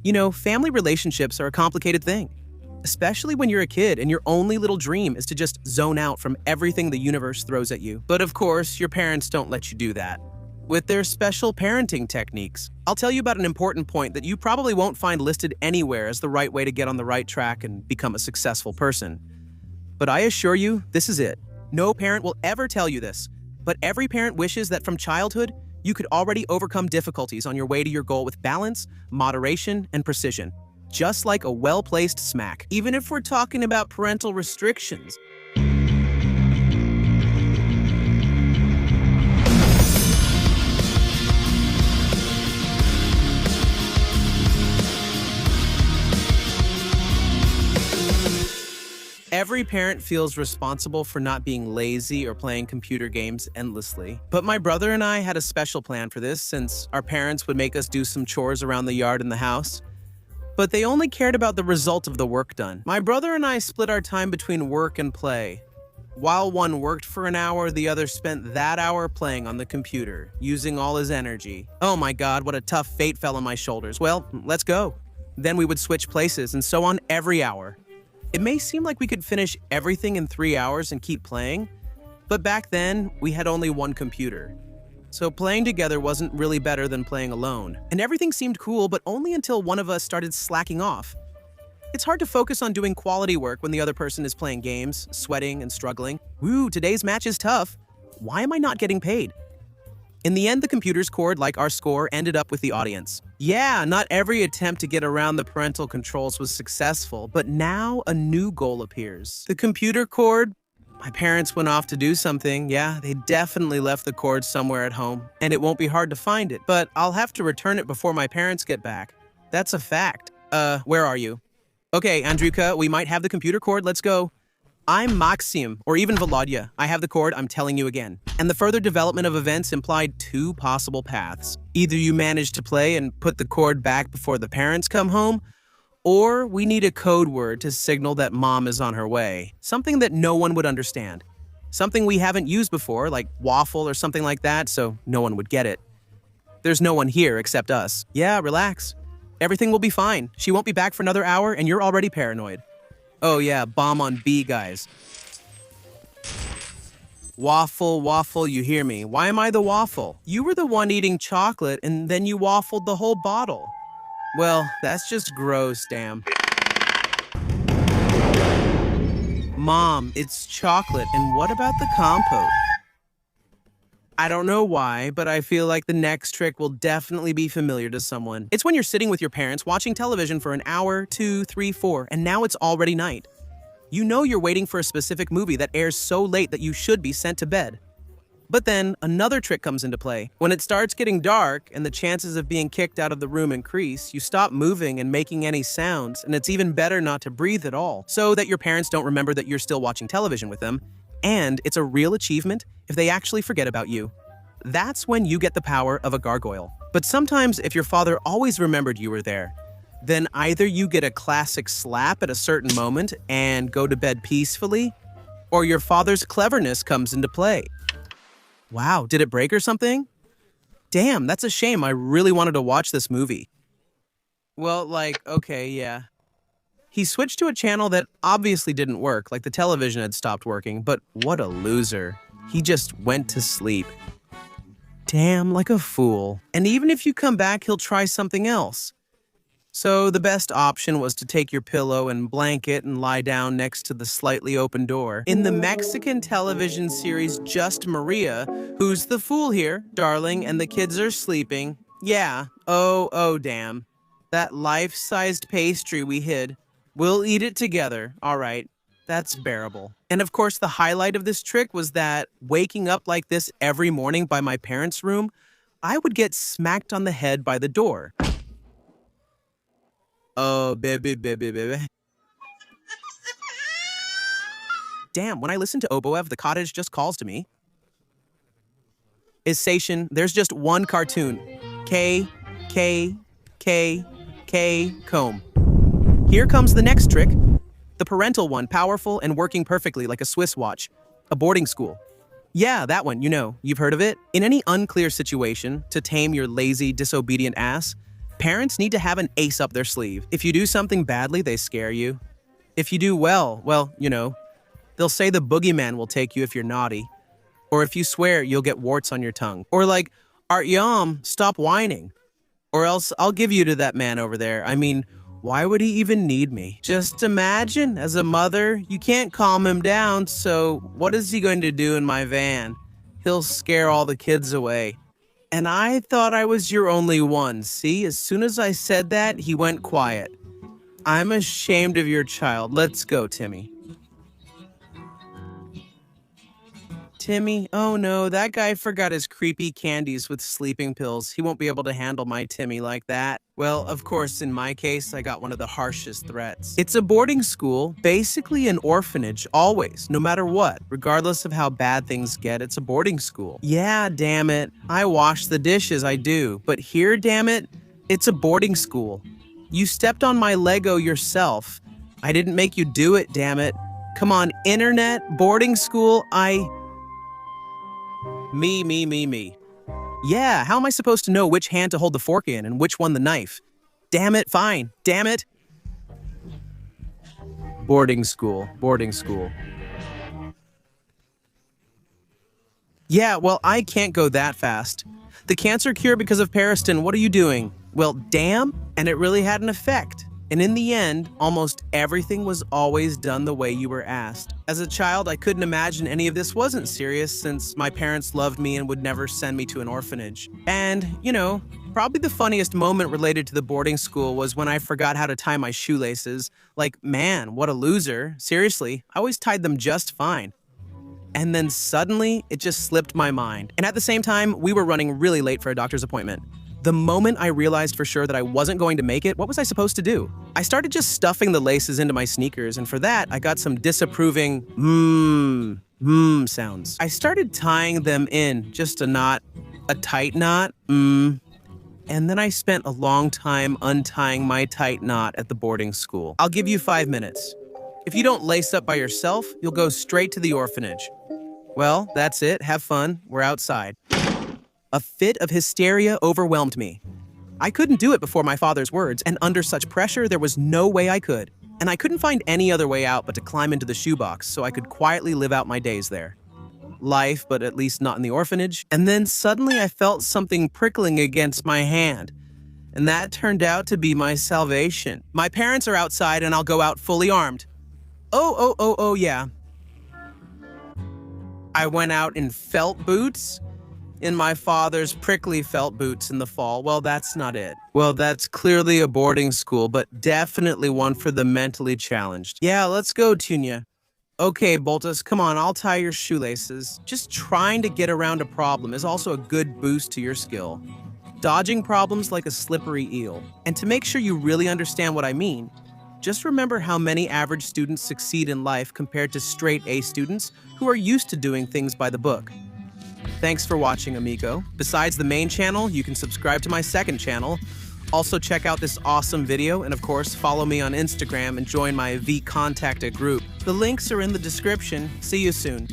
You know, family relationships are a complicated thing, especially when you're a kid and your only little dream is to just zone out from everything the universe throws at you. But of course, your parents don't let you do that. With their special parenting techniques, I'll tell you about an important point that you probably won't find listed anywhere as the right way to get on the right track and become a successful person. But I assure you, this is it. No parent will ever tell you this, but every parent wishes that from childhood, you could already overcome difficulties on your way to your goal with balance, moderation, and precision. Just like a well-placed smack. Even if we're talking about parental restrictions. Every parent feels responsible for not being lazy or playing computer games endlessly. But my brother and I had a special plan for this since our parents would make us do some chores around the yard and the house. But they only cared about the result of the work done. My brother and I split our time between work and play. While one worked for an hour, the other spent that hour playing on the computer, using all his energy. Oh my God, what a tough fate fell on my shoulders. Well, let's go. Then we would switch places and so on every hour. It may seem like we could finish everything in 3 hours and keep playing, but back then, we had only one computer. So playing together wasn't really better than playing alone. And everything seemed cool, but only until one of us started slacking off. It's hard to focus on doing quality work when the other person is playing games, sweating, and struggling. Woo, today's match is tough. Why am I not getting paid? In the end, the computer scored like our score ended up with the audience. Yeah, not every attempt to get around the parental controls was successful, but now a new goal appears. The computer cord. My parents went off to do something. Yeah, they definitely left the cord somewhere at home, and it won't be hard to find it, but I'll have to return it before my parents get back. That's a fact. Where are you? Okay, Andruka, we might have the computer cord. Let's go. I'm Maxim, or even Volodya. I have the cord, I'm telling you again. And the further development of events implied two possible paths. Either you manage to play and put the cord back before the parents come home, or we need a code word to signal that mom is on her way. Something that no one would understand. Something we haven't used before, like waffle or something like that, so no one would get it. There's no one here except us. Yeah, relax. Everything will be fine. She won't be back for another hour, and you're already paranoid. Oh yeah, bomb on B, guys. Waffle, waffle, you hear me. Why am I the waffle? You were the one eating chocolate, and then you waffled the whole bottle. Well, that's just gross, damn. Mom, it's chocolate, and what about the compote? I don't know why, but I feel like the next trick will definitely be familiar to someone. It's when you're sitting with your parents watching television for an hour, 2, 3, 4, and now it's already night. You know you're waiting for a specific movie that airs so late that you should be sent to bed. But then another trick comes into play. When it starts getting dark and the chances of being kicked out of the room increase, you stop moving and making any sounds, and it's even better not to breathe at all, so that your parents don't remember that you're still watching television with them. And it's a real achievement if they actually forget about you. That's when you get the power of a gargoyle. But sometimes if your father always remembered you were there, then either you get a classic slap at a certain moment and go to bed peacefully, or your father's cleverness comes into play. Wow, did it break or something? Damn, that's a shame. I really wanted to watch this movie. Well, okay, yeah. He switched to a channel that obviously didn't work, like the television had stopped working, but what a loser. He just went to sleep. Damn, like a fool. And even if you come back, he'll try something else. So the best option was to take your pillow and blanket and lie down next to the slightly open door. In the Mexican television series Just Maria, who's the fool here, darling, and the kids are sleeping. Yeah, oh damn. That life-sized pastry we hid. We'll eat it together, all right. That's bearable. And of course, the highlight of this trick was that waking up like this every morning by my parents' room, I would get smacked on the head by the door. Oh, baby. Damn, when I listen to Oboev, the cottage just calls to me. Is Sation, there's just one cartoon. K, comb. Here comes the next trick. The parental one, powerful and working perfectly like a Swiss watch. A boarding school. Yeah, that one, you've heard of it. In any unclear situation, to tame your lazy, disobedient ass, Parents need to have an ace up their sleeve. If you do something badly, they scare you. If you do well, they'll say the boogeyman will take you if you're naughty. Or if you swear, you'll get warts on your tongue. Or like, Artyom, stop whining. Or else I'll give you to that man over there. I mean, why would he even need me? Just imagine, as a mother, you can't calm him down, so what is he going to do in my van? He'll scare all the kids away. And I thought I was your only one. See, as soon as I said that, he went quiet. I'm ashamed of your child. Let's go, Timmy. Timmy? Oh no, that guy forgot his creepy candies with sleeping pills. He won't be able to handle my Timmy like that. Well, of course, in my case, I got one of the harshest threats. It's a boarding school, basically an orphanage, always, no matter what. Regardless of how bad things get, it's a boarding school. Yeah, damn it. I wash the dishes, I do. But here, damn it, it's a boarding school. You stepped on my Lego yourself. I didn't make you do it, damn it. Come on, internet, boarding school, Me. Yeah, how am I supposed to know which hand to hold the fork in and which one the knife? Damn it, fine. Damn it. Boarding school. Yeah, well, I can't go that fast. The cancer cure because of Parental, what are you doing? Well, damn, and it really had an effect. And in the end, almost everything was always done the way you were asked. As a child, I couldn't imagine any of this wasn't serious since my parents loved me and would never send me to an orphanage. And, probably the funniest moment related to the boarding school was when I forgot how to tie my shoelaces. Like, man, what a loser. Seriously, I always tied them just fine. And then suddenly, it just slipped my mind. And at the same time, we were running really late for a doctor's appointment. The moment I realized for sure that I wasn't going to make it, what was I supposed to do? I started just stuffing the laces into my sneakers, and for that, I got some disapproving sounds. I started tying them in, just a knot, a tight knot, and then I spent a long time untying my tight knot at the boarding school. I'll give you 5 minutes. If you don't lace up by yourself, you'll go straight to the orphanage. Well, that's it. Have fun. We're outside. A fit of hysteria overwhelmed me. I couldn't do it before my father's words, and under such pressure, there was no way I could. And I couldn't find any other way out but to climb into the shoebox so I could quietly live out my days there. Life, but at least not in the orphanage. And then suddenly I felt something prickling against my hand. And that turned out to be my salvation. My parents are outside and I'll go out fully armed. Oh, yeah. I went out in felt boots. In my father's prickly felt boots in the fall. Well, that's not it. Well, that's clearly a boarding school, but definitely one for the mentally challenged. Yeah, let's go, Tunya. Okay, Boltus, come on, I'll tie your shoelaces. Just trying to get around a problem is also a good boost to your skill. Dodging problems like a slippery eel. And to make sure you really understand what I mean, just remember how many average students succeed in life compared to straight A students who are used to doing things by the book. Thanks for watching, amigo. Besides the main channel, you can subscribe to my second channel. Also check out this awesome video, and of course, follow me on Instagram and join my V Contacta group. The links are in the description. See you soon.